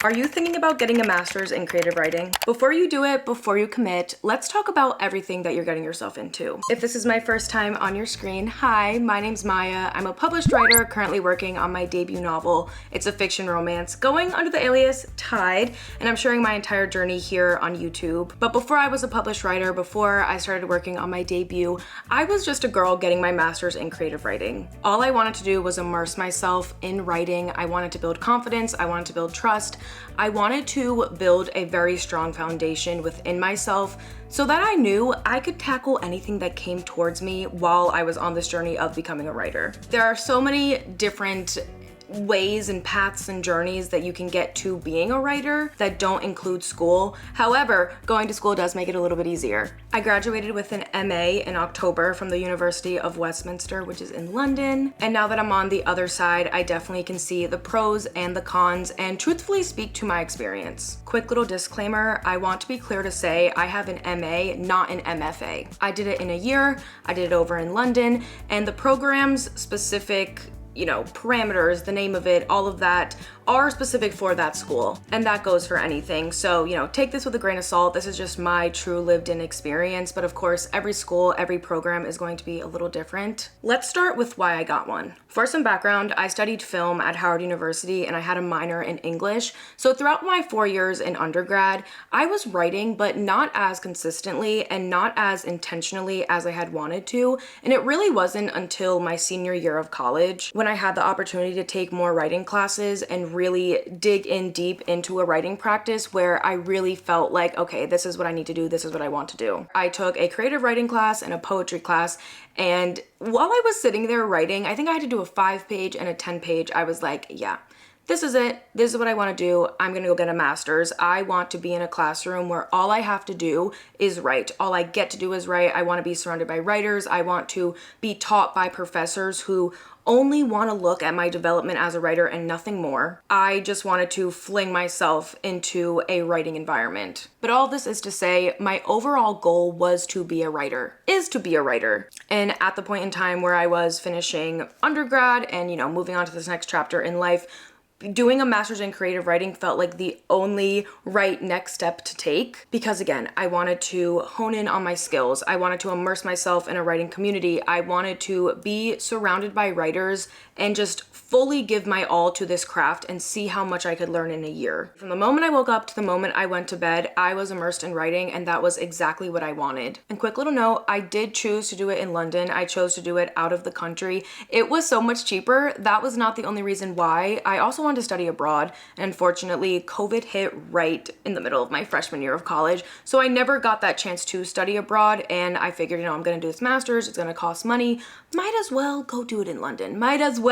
Are you thinking about getting a master's in creative writing? Before you do it, before you commit, let's talk about everything that you're getting yourself into. If this is my first time on your screen, hi, my name's Maya. I'm a published writer currently working on my debut novel. It's a fiction romance going under the alias Tide, and I'm sharing my entire journey here on YouTube. But before I was a published writer, before I started working on my debut, I was just a girl getting my master's in creative writing. All I wanted to do was immerse myself in writing. I wanted to build confidence. I wanted to build trust. I wanted to build a very strong foundation within myself so that I knew I could tackle anything that came towards me while I was on this journey of becoming a writer. There are so many different ways and paths and journeys that you can get to being a writer that don't include school. However, going to school does make it a little bit easier. I graduated with an MA in October from the University of Westminster, which is in London. And now that I'm on the other side, I definitely can see the pros and the cons and truthfully speak to my experience. Quick little disclaimer, I want to be clear to say I have an MA, not an MFA. I did it in a year, I did it over in London, and the program's specific parameters, the name of it, all of that are specific for that school, and that goes for anything. So, take this with a grain of salt. This is just my true lived-in experience, but of course, every school, every program is going to be a little different. Let's start with why I got one. For some background, I studied film at Howard University and I had a minor in English. So throughout my 4 years in undergrad, I was writing, but not as consistently and not as intentionally as I had wanted to. And it really wasn't until my senior year of college when I had the opportunity to take more writing classes and really dig in deep into a writing practice where I really felt like, okay, this is what I need to do. This is what I want to do. I took a creative writing class and a poetry class. And while I was sitting there writing, I think I had to do a 5-page and a 10-page. I was like, yeah, this is it. This is what I want to do. I'm going to go get a master's. I want to be in a classroom where all I have to do is write. All I get to do is write. I want to be surrounded by writers. I want to be taught by professors who only want to look at my development as a writer and nothing more. I just wanted to fling myself into a writing environment. But all this is to say, my overall goal was to be a writer, is to be a writer. And at the point in time where I was finishing undergrad and, moving on to this next chapter in life, doing a master's in creative writing felt like the only right next step to take because, again, I wanted to hone in on my skills. I wanted to immerse myself in a writing community. I wanted to be surrounded by writers and just fully give my all to this craft and see how much I could learn in a year. From the moment I woke up to the moment I went to bed, I was immersed in writing, and that was exactly what I wanted. And quick little note, I did choose to do it in London. I chose to do it out of the country. It was so much cheaper. That was not the only reason why. I also wanted to study abroad, and unfortunately, COVID hit right in the middle of my freshman year of college, so I never got that chance to study abroad, and I figured, I'm gonna do this master's, it's gonna cost money, might as well go do it in London, might as well.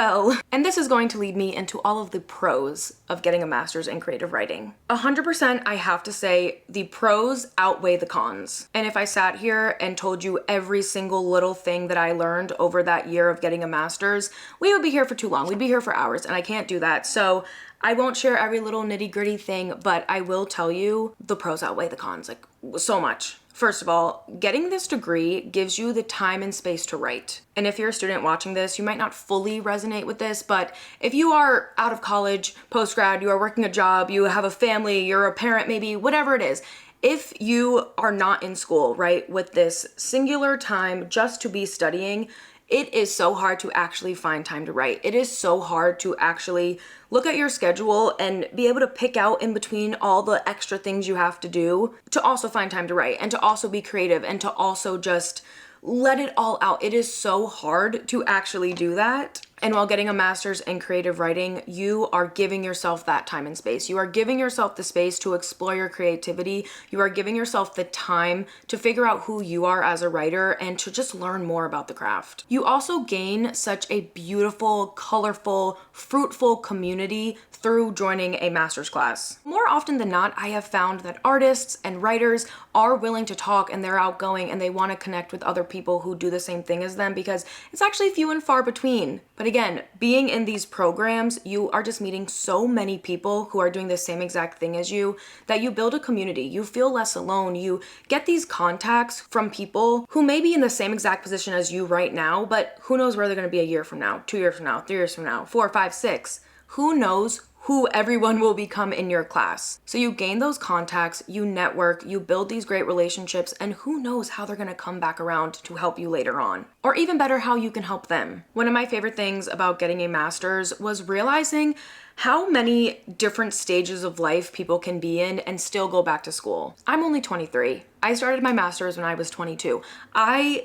And this is going to lead me into all of the pros of getting a master's in creative writing. 100%, I have to say, the pros outweigh the cons. And if I sat here and told you every single little thing that I learned over that year of getting a master's, we would be here for too long. We'd be here for hours, and I can't do that. So I won't share every little nitty-gritty thing, but I will tell you the pros outweigh the cons, like so much. First of all, getting this degree gives you the time and space to write. And if you're a student watching this, you might not fully resonate with this, but if you are out of college, post-grad, you are working a job, you have a family, you're a parent maybe, whatever it is, if you are not in school, right, with this singular time just to be studying, it is so hard to actually find time to write. It is so hard to actually look at your schedule and be able to pick out in between all the extra things you have to do to also find time to write and to also be creative and to also just let it all out. It is so hard to actually do that. And while getting a master's in creative writing, you are giving yourself that time and space. You are giving yourself the space to explore your creativity. You are giving yourself the time to figure out who you are as a writer and to just learn more about the craft. You also gain such a beautiful, colorful, fruitful community through joining a master's class. More often than not, I have found that artists and writers are willing to talk and they're outgoing and they want to connect with other people who do the same thing as them because it's actually few and far between. But again, being in these programs, you are just meeting so many people who are doing the same exact thing as you that you build a community. You feel less alone. You get these contacts from people who may be in the same exact position as you right now, but who knows where they're going to be a year from now, 2 years from now, 3 years from now, 4, 5, 6. Who knows who everyone will become in your class. So you gain those contacts, you network, you build these great relationships, and who knows how they're gonna come back around to help you later on. Or even better, how you can help them. One of my favorite things about getting a master's was realizing how many different stages of life people can be in and still go back to school. I'm only 23. I started my master's when I was 22. I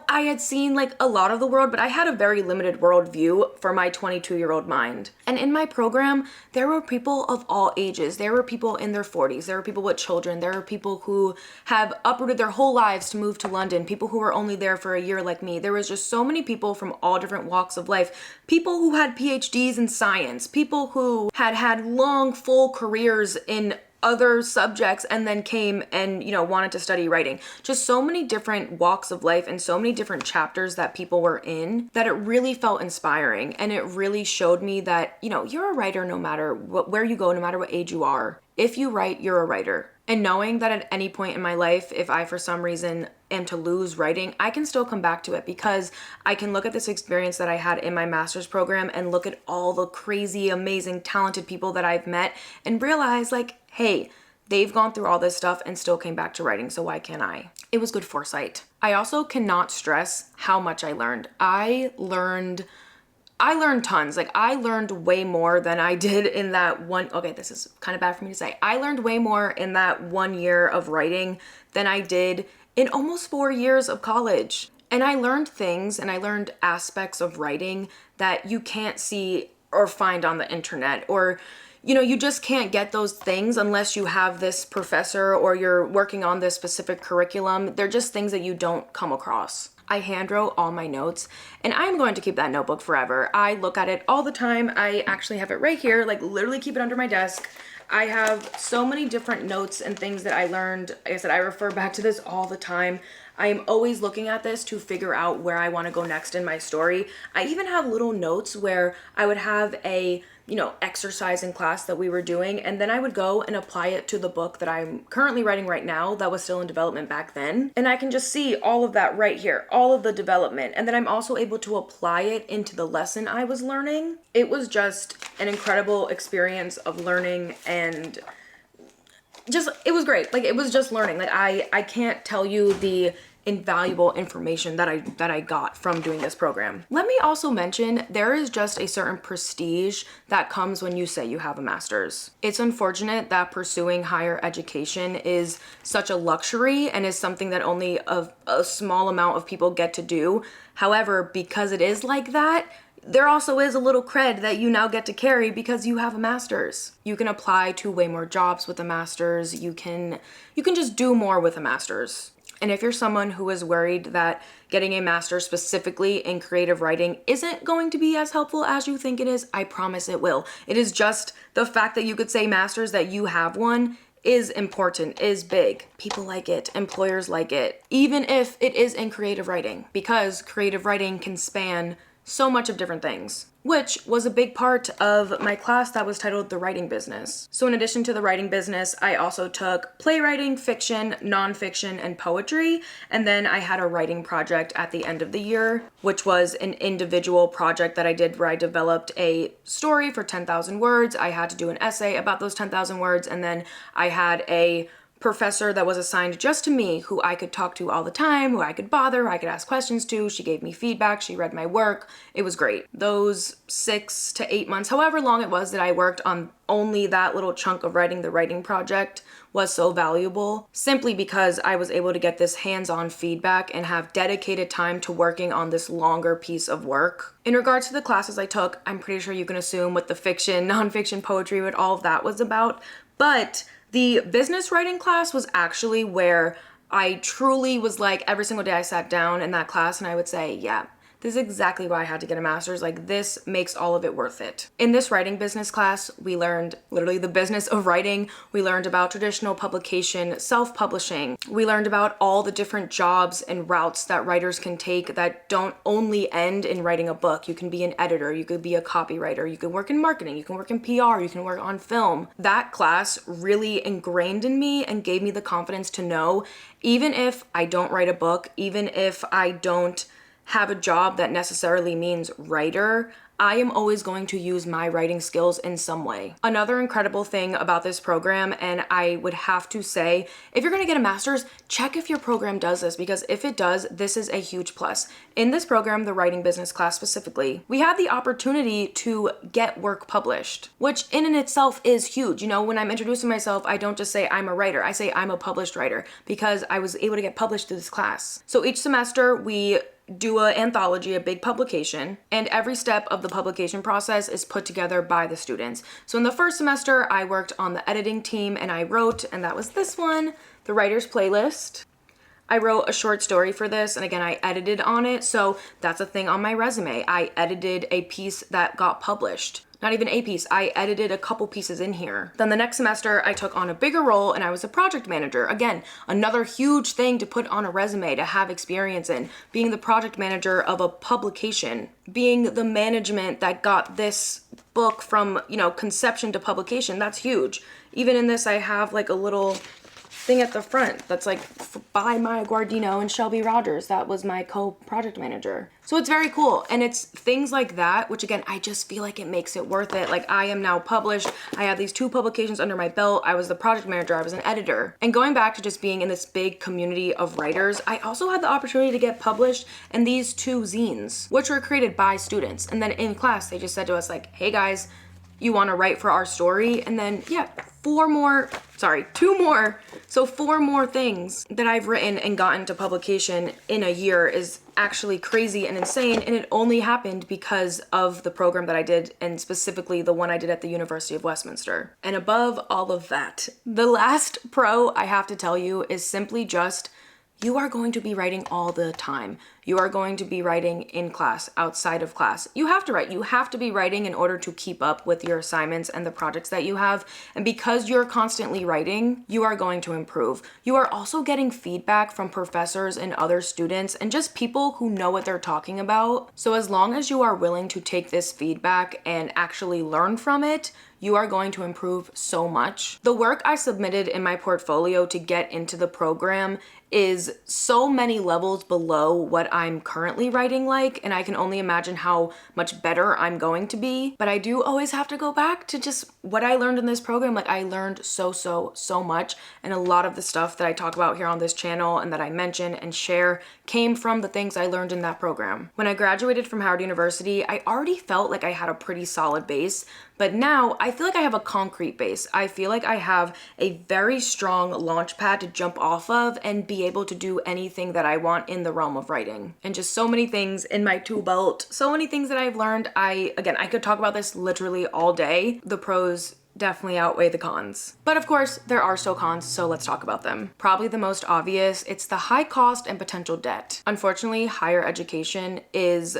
had seen like a lot of the world, but I had a very limited worldview for my 22-year-old mind. And in my program, there were people of all ages. There were people in their 40s. There were people with children. There were people who have uprooted their whole lives to move to London. People who were only there for a year like me. There was just so many people from all different walks of life. People who had PhDs in science. People who had long, full careers in other subjects and then came and, wanted to study writing. Just so many different walks of life and so many different chapters that people were in that it really felt inspiring. And it really showed me that, you're a writer no matter where you go, no matter what age you are. If you write, you're a writer. And knowing that at any point in my life, if I for some reason am to lose writing, I can still come back to it because I can look at this experience that I had in my master's program and look at all the crazy, amazing, talented people that I've met and realize hey, they've gone through all this stuff and still came back to writing, so why can't I? It was good foresight. I also cannot stress how much I learned. I learned tons. I learned way more than I did in that one. Okay, this is kind of bad for me to say. I learned way more in that 1 year of writing than I did in almost 4 years of college. And I learned things and I learned aspects of writing that you can't see or find on the internet, or you just can't get those things unless you have this professor or you're working on this specific curriculum. They're just things that you don't come across. I hand wrote all my notes and I'm going to keep that notebook forever. I look at it all the time. I actually have it right here, literally keep it under my desk. I have so many different notes and things that I learned. Like I said, I refer back to this all the time. I am always looking at this to figure out where I want to go next in my story. I even have little notes where I would have a exercise in class that we were doing, and then I would go and apply it to the book that I'm currently writing right now that was still in development back then. And I can just see all of that right here, all of the development. And then I'm also able to apply it into the lesson I was learning. It was just an incredible experience of learning, and it was great. It was just learning. I can't tell you the invaluable information that I got from doing this program. Let me also mention, there is just a certain prestige that comes when you say you have a master's. It's unfortunate that pursuing higher education is such a luxury and is something that only a small amount of people get to do. However, because it is like that, there also is a little cred that you now get to carry because you have a master's. You can apply to way more jobs with a master's. You can just do more with a master's. And if you're someone who is worried that getting a master's specifically in creative writing isn't going to be as helpful as you think it is, I promise it will. It is just the fact that you could say master's, that you have one, is important, is big. People like it, employers like it, even if it is in creative writing, because creative writing can span so much of different things, which was a big part of my class that was titled The Writing Business. So in addition to the writing business, I also took playwriting, fiction, nonfiction, and poetry. And then I had a writing project at the end of the year, which was an individual project that I did where I developed a story for 10,000 words. I had to do an essay about those 10,000 words. And then I had a professor that was assigned just to me, who I could talk to all the time, who I could bother, who I could ask questions to. She gave me feedback. She read my work. It was great. Those 6 to 8 months, however long it was that I worked on only that little chunk of writing, the writing project, was so valuable simply because I was able to get this hands-on feedback and have dedicated time to working on this longer piece of work. In regards to the classes I took, I'm pretty sure you can assume what the fiction, nonfiction, poetry, what all of that was about. But the business writing class was actually where I truly was every single day I sat down in that class and I would say, yeah, this is exactly why I had to get a master's. This makes all of it worth it. In this writing business class, we learned literally the business of writing. We learned about traditional publication, self-publishing. We learned about all the different jobs and routes that writers can take that don't only end in writing a book. You can be an editor, you could be a copywriter, you can work in marketing, you can work in PR, you can work on film. That class really ingrained in me and gave me the confidence to know, even if I don't write a book, even if I don't have a job that necessarily means writer, I am always going to use my writing skills in some way. Another incredible thing about this program, and I would have to say, if you're gonna get a master's, check if your program does this, because if it does, this is a huge plus. In this program, the writing business class specifically, we had the opportunity to get work published, which in and itself is huge. You know, when I'm introducing myself, I don't just say I'm a writer, I say I'm a published writer, because I was able to get published through this class. So each semester we do an anthology, a big publication, and every step of the publication process is put together by the students. So in the first semester, I worked on the editing team and I wrote, and that was this one, the writer's playlist. I wrote a short story for this, and again, I edited on it, so that's a thing on my resume. I edited a piece that got published. Not even a piece, I edited a couple pieces in here. Then the next semester, I took on a bigger role and I was a project manager. Again, another huge thing to put on a resume, to have experience in, being the project manager of a publication, being the management that got this book from, you know, conception to publication. That's huge. Even in this, I have like a little thing at the front that's like by Maya Guardino and Shelby Rogers. That was my co-project manager. So it's very cool. And it's things like that, which again, I just feel like it makes it worth it. Like, I am now published. I have these 2 publications under my belt. I was the project manager. I was an editor. And going back to just being in this big community of writers, I also had the opportunity to get published in these 2 zines, which were created by students. And then in class, they just said to us like, hey guys, you want to write for our story? And then, yeah, 2 more. So 4 more things that I've written and gotten to publication in a year is actually crazy and insane. And it only happened because of the program that I did, and specifically the one I did at the University of Westminster. And above all of that, the last pro I have to tell you is simply just, you are going to be writing all the time. You are going to be writing in class, outside of class. You have to write. You have to be writing in order to keep up with your assignments and the projects that you have. And because you're constantly writing, you are going to improve. You are also getting feedback from professors and other students and just people who know what they're talking about. So as long as you are willing to take this feedback and actually learn from it, you are going to improve so much. The work I submitted in my portfolio to get into the program is so many levels below what I'm currently writing like, and I can only imagine how much better I'm going to be. But I do always have to go back to just what I learned in this program. Like, I learned so much, and a lot of the stuff that I talk about here on this channel and that I mention and share came from the things I learned in that program. When I graduated from Howard University, I already felt like I had a pretty solid base, but now I feel like I have a concrete base. I feel like I have a very strong launch pad to jump off of and be able to do anything that I want in the realm of writing. And just so many things in my tool belt, so many things that I've learned. I could talk about this literally all day. The pros definitely outweigh the cons. But of course, there are still cons, so let's talk about them. Probably the most obvious, it's the high cost and potential debt. Unfortunately, higher education is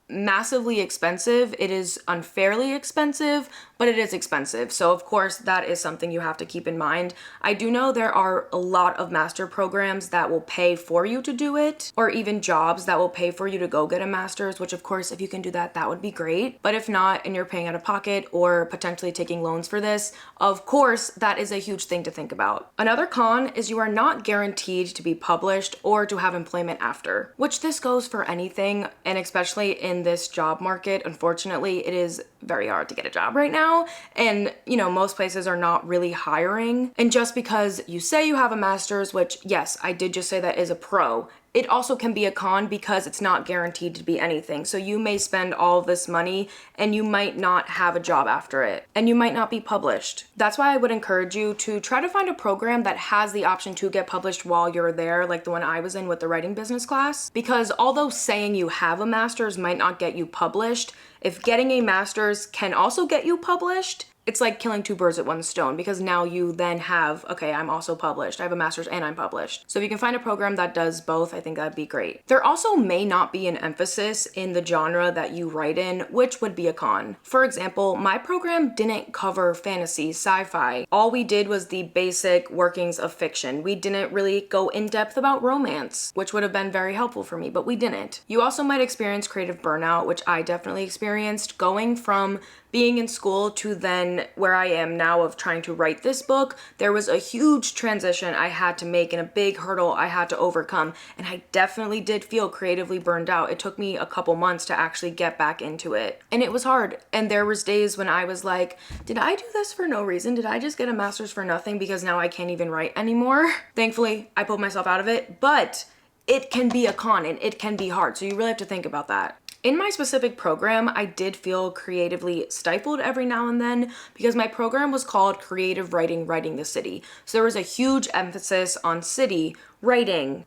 massively expensive. It is unfairly expensive, but it is expensive. So of course, that is something you have to keep in mind. I do know there are a lot of master programs that will pay for you to do it, or even jobs that will pay for you to go get a master's, which of course, if you can do that, that would be great. But if not, and you're paying out of pocket or potentially taking loans for this, of course, that is a huge thing to think about. Another con is you are not guaranteed to be published or to have employment after, which this goes for anything, and especially in this job market. Unfortunately, it is very hard to get a job right now, and most places are not really hiring. And just because you say you have a master's, which yes, I did just say that is a pro, it also can be a con because it's not guaranteed to be anything. So you may spend all of this money and you might not have a job after it, and you might not be published. That's why I would encourage you to try to find a program that has the option to get published while you're there, like the one I was in with the writing business class. Because although saying you have a master's might not get you published, if getting a master's can also get you published, it's like killing 2 birds with 1 stone, because now you then have, okay, I'm also published. I have a master's and I'm published. So if you can find a program that does both, I think that'd be great. There also may not be an emphasis in the genre that you write in, which would be a con. For example, my program didn't cover fantasy, sci-fi. All we did was the basic workings of fiction. We didn't really go in depth about romance, which would have been very helpful for me, but we didn't. You also might experience creative burnout, which I definitely experienced, going from being in school to then where I am now of trying to write this book, there was a huge transition I had to make and a big hurdle I had to overcome. And I definitely did feel creatively burned out. It took me a couple months to actually get back into it. And it was hard. And there was days when I was like, did I do this for no reason? Did I just get a master's for nothing because now I can't even write anymore? Thankfully, I pulled myself out of it, but it can be a con and it can be hard. So you really have to think about that. In my specific program, I did feel creatively stifled every now and then because my program was called Creative Writing, Writing the City. So there was a huge emphasis on city, writing,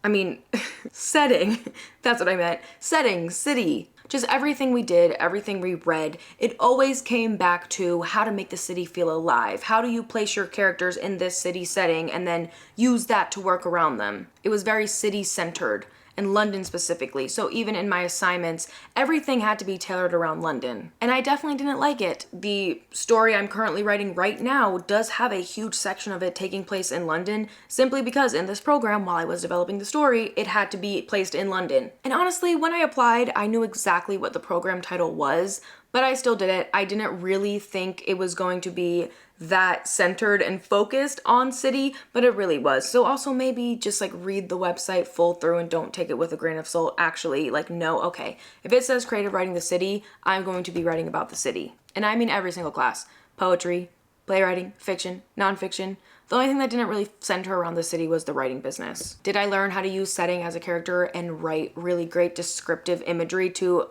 setting, that's what I meant, setting, city. Just everything we did, everything we read, it always came back to how to make the city feel alive. How do you place your characters in this city setting and then use that to work around them? It was very city-centered. And London specifically. So even in my assignments, everything had to be tailored around London. And I definitely didn't like it. The story I'm currently writing right now does have a huge section of it taking place in London, simply because in this program, while I was developing the story, it had to be placed in London. And honestly, when I applied, I knew exactly what the program title was, but I still did it. I didn't really think it was going to be that centered and focused on city, but it really was. So also maybe just read the website full through and don't take it with a grain of salt. Actually, no, okay. If it says creative writing the city, I'm going to be writing about the city. And I mean every single class. Poetry, playwriting, fiction, nonfiction. The only thing that didn't really center around the city was the writing business. Did I learn how to use setting as a character and write really great descriptive imagery to,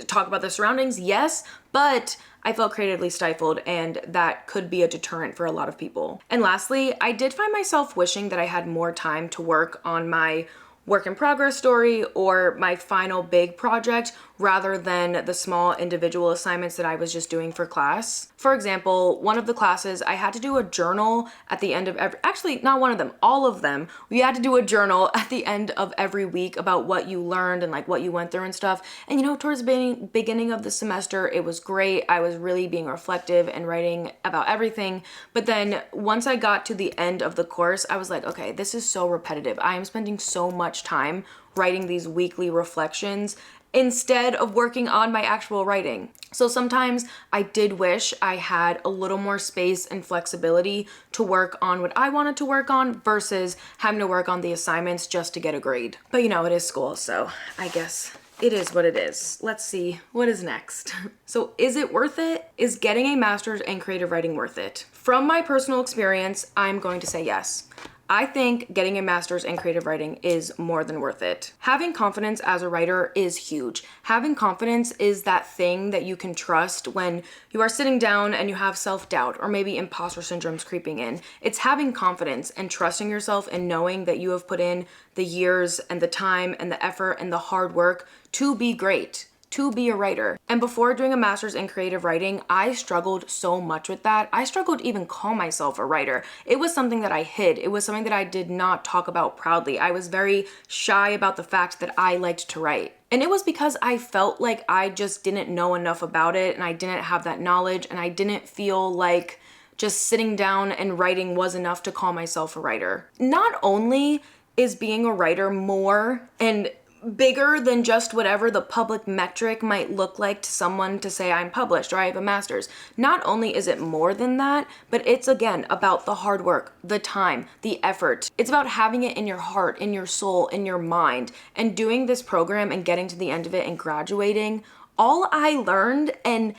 talk about the surroundings? Yes, but I felt creatively stifled, and that could be a deterrent for a lot of people. And lastly, I did find myself wishing that I had more time to work on my work in progress story or my final big project rather than the small individual assignments that I was just doing for class. For example, one of the classes, I had to do a journal at the end of actually not one of them, all of them. We had to do a journal at the end of every week about what you learned and what you went through and stuff. And towards the beginning of the semester, it was great. I was really being reflective and writing about everything. But then once I got to the end of the course, I was like, okay, this is so repetitive. I am spending so much time writing these weekly reflections instead of working on my actual writing. So sometimes I did wish I had a little more space and flexibility to work on what I wanted to work on versus having to work on the assignments just to get a grade. But it is school, so I guess it is what it is. Let's see, what is next? So is it worth it? Is getting a master's in creative writing worth it? From my personal experience, I'm going to say yes. I think getting a master's in creative writing is more than worth it. Having confidence as a writer is huge. Having confidence is that thing that you can trust when you are sitting down and you have self-doubt or maybe imposter syndrome's creeping in. It's having confidence and trusting yourself and knowing that you have put in the years and the time and the effort and the hard work to be great, to be a writer. And before doing a master's in creative writing, I struggled so much with that. I struggled to even call myself a writer. It was something that I hid. It was something that I did not talk about proudly. I was very shy about the fact that I liked to write. And it was because I felt like I just didn't know enough about it and I didn't have that knowledge and I didn't feel like just sitting down and writing was enough to call myself a writer. Not only is being a writer more and bigger than just whatever the public metric might look like to someone to say I'm published or I have a master's. Not only is it more than that, but it's again about the hard work, the time, the effort. It's about having it in your heart, in your soul, in your mind, and doing this program and getting to the end of it and graduating. All I learned and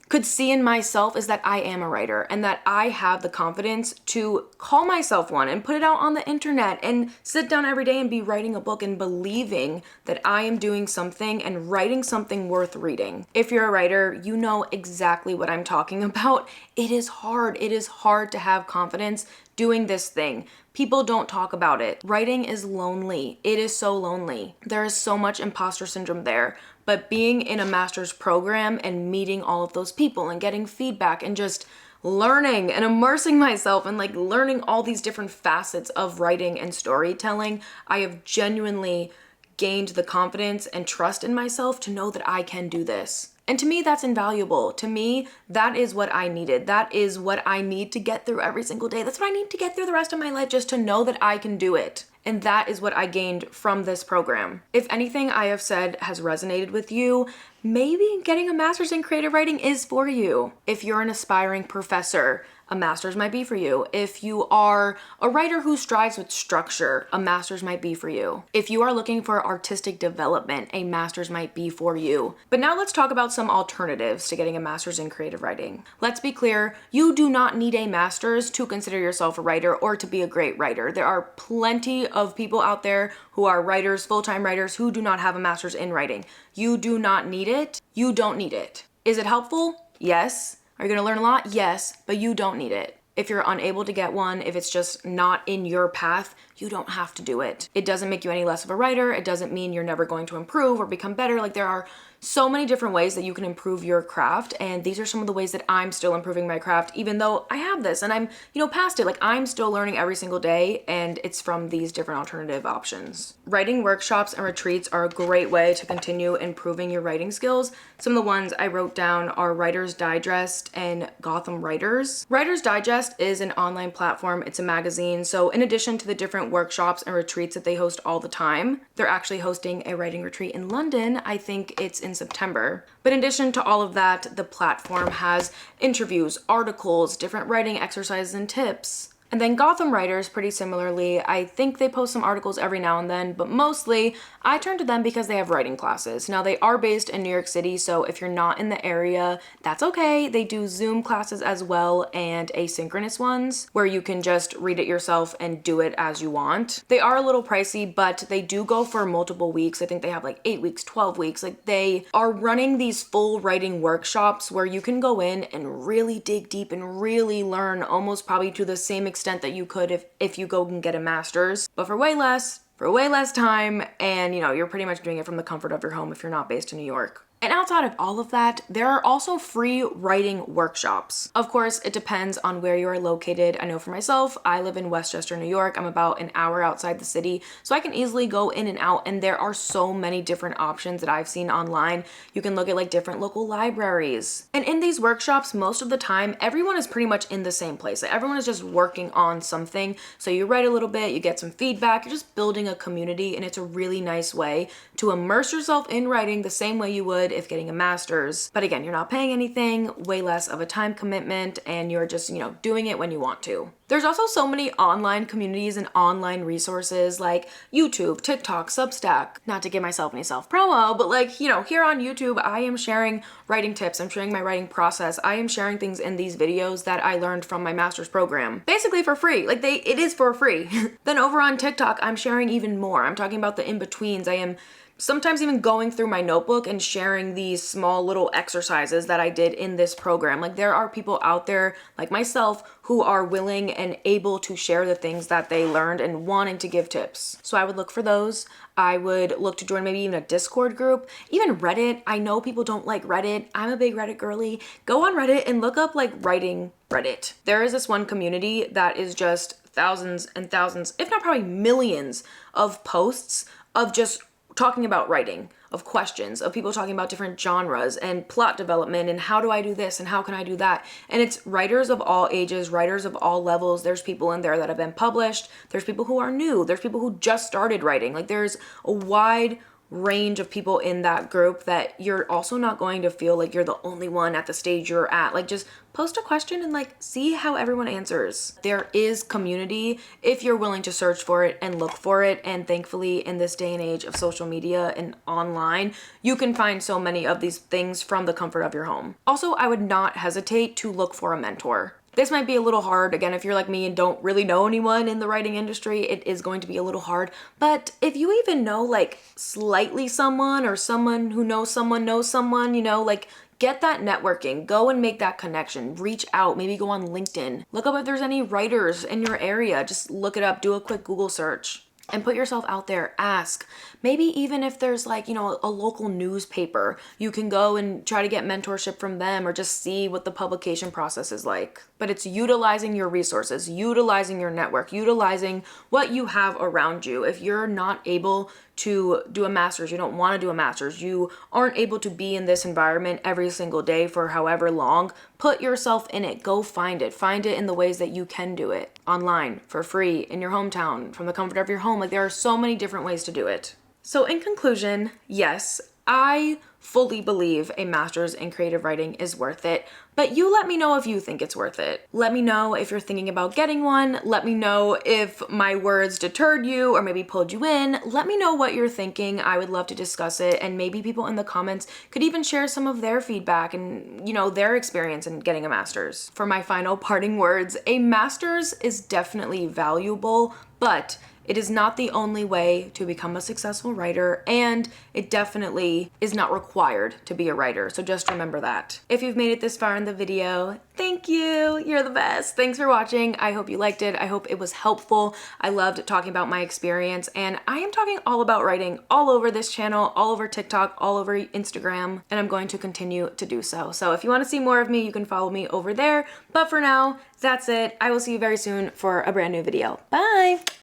could see in myself is that I am a writer and that I have the confidence to call myself one and put it out on the internet and sit down every day and be writing a book and believing that I am doing something and writing something worth reading. If you're a writer, you know exactly what I'm talking about. It is hard. It is hard to have confidence doing this thing. People don't talk about it. Writing is lonely. It is so lonely. There is so much imposter syndrome there. But being in a master's program and meeting all of those people and getting feedback and just learning and immersing myself and learning all these different facets of writing and storytelling, I have genuinely gained the confidence and trust in myself to know that I can do this. And to me, that's invaluable. To me, that is what I needed. That is what I need to get through every single day. That's what I need to get through the rest of my life, just to know that I can do it. And that is what I gained from this program. If anything I have said has resonated with you, maybe getting a master's in creative writing is for you. If you're an aspiring professor, a master's might be for you. If you are a writer who strives with structure, a master's might be for you. If you are looking for artistic development, a master's might be for you. But now let's talk about some alternatives to getting a master's in creative writing. Let's be clear, you do not need a master's to consider yourself a writer or to be a great writer. There are plenty of people out there who are writers, full-time writers, who do not have a master's in writing. You do not need it. You don't need it. Is it helpful? Yes. Are you going to learn a lot? Yes, but you don't need it. If you're unable to get one, if it's just not in your path, you don't have to do it. It doesn't make you any less of a writer. It doesn't mean you're never going to improve or become better. Like, there are so many different ways that you can improve your craft, and these are some of the ways that I'm still improving my craft, even though I have this and I'm, past it. Like, I'm still learning every single day, and it's from these different alternative options. Writing workshops and retreats are a great way to continue improving your writing skills. Some of the ones I wrote down are Writer's Digest and Gotham Writers. Writer's Digest is an online platform. It's a magazine. So in addition to the different workshops and retreats that they host all the time, they're actually hosting a writing retreat in London. I think it's in September. But in addition to all of that, the platform has interviews, articles, different writing exercises and tips. And then Gotham Writers, pretty similarly, I think they post some articles every now and then, but mostly I turn to them because they have writing classes. Now, they are based in New York City, so if you're not in the area, that's okay. They do Zoom classes as well and asynchronous ones where you can just read it yourself and do it as you want. They are a little pricey, but they do go for multiple weeks. I think they have like 8 weeks, 12 weeks. Like, they are running these full writing workshops where you can go in and really dig deep and really learn, almost probably to the same extent that you could if you go and get a master's, but for way less time, and you're pretty much doing it from the comfort of your home if you're not based in New York. And outside of all of that, there are also free writing workshops. Of course, it depends on where you are located. I know for myself, I live in Westchester, New York. I'm about an hour outside the city, so I can easily go in and out, and there are so many different options that I've seen online. You can look at like different local libraries. And in these workshops, most of the time, everyone is pretty much in the same place. Like, everyone is just working on something. So you write a little bit, you get some feedback, you're just building a community, and it's a really nice way to immerse yourself in writing the same way you would if getting a master's. But again, you're not paying anything, way less of a time commitment, and you're just, doing it when you want to. There's also so many online communities and online resources like YouTube, TikTok, Substack. Not to give myself any self-promo, but like, here on YouTube, I am sharing writing tips. I'm sharing my writing process. I am sharing things in these videos that I learned from my master's program, basically for free. Like, it is for free. Then over on TikTok, I'm sharing even more. I'm talking about the in-betweens. I am sometimes even going through my notebook and sharing these small little exercises that I did in this program. Like, there are people out there like myself who are willing and able to share the things that they learned and wanting to give tips. So I would look for those. I would look to join maybe even a Discord group, even Reddit. I know people don't like Reddit. I'm a big Reddit girly. Go on Reddit and look up like writing Reddit. There is this one community that is just thousands and thousands, if not probably millions of posts of just talking about writing, of questions, of people talking about different genres and plot development and how do I do this and how can I do that. And it's writers of all ages, writers of all levels. There's people in there that have been published. There's people who are new. There's people who just started writing. Like, there's a wide range of people in that group that you're also not going to feel like you're the only one at the stage you're at. Like, just post a question and like see how everyone answers. There is community if you're willing to search for it and look for it. And thankfully, in this day and age of social media and online, you can find so many of these things from the comfort of your home. Also, I would not hesitate to look for a mentor. This might be a little hard. Again, if you're like me and don't really know anyone in the writing industry, it is going to be a little hard. But if you even know like slightly someone or someone who knows someone, like, get that networking, go and make that connection, reach out, maybe go on LinkedIn, look up if there's any writers in your area, just look it up, do a quick Google search. And put yourself out there, ask. Maybe even if there's like, a local newspaper, you can go and try to get mentorship from them or just see what the publication process is like. But it's utilizing your resources, utilizing your network, utilizing what you have around you. If you're not able to do a master's, you don't want to do a master's, you aren't able to be in this environment every single day for however long, put yourself in it. Go find it. Find it in the ways that you can do it. Online, for free, in your hometown, from the comfort of your home. Like, there are so many different ways to do it. So in conclusion, yes, I fully believe a master's in creative writing is worth it, but you let me know if you think it's worth it. Let me know if you're thinking about getting one. Let me know if my words deterred you or maybe pulled you in. Let me know what you're thinking. I would love to discuss it, and maybe people in the comments could even share some of their feedback and, their experience in getting a master's. For my final parting words, a master's is definitely valuable, but it is not the only way to become a successful writer, and it definitely is not required to be a writer. So just remember that. If you've made it this far in the video, thank you. You're the best. Thanks for watching. I hope you liked it. I hope it was helpful. I loved talking about my experience, and I am talking all about writing all over this channel, all over TikTok, all over Instagram, and I'm going to continue to do so. So if you want to see more of me, you can follow me over there. But for now, that's it. I will see you very soon for a brand new video. Bye.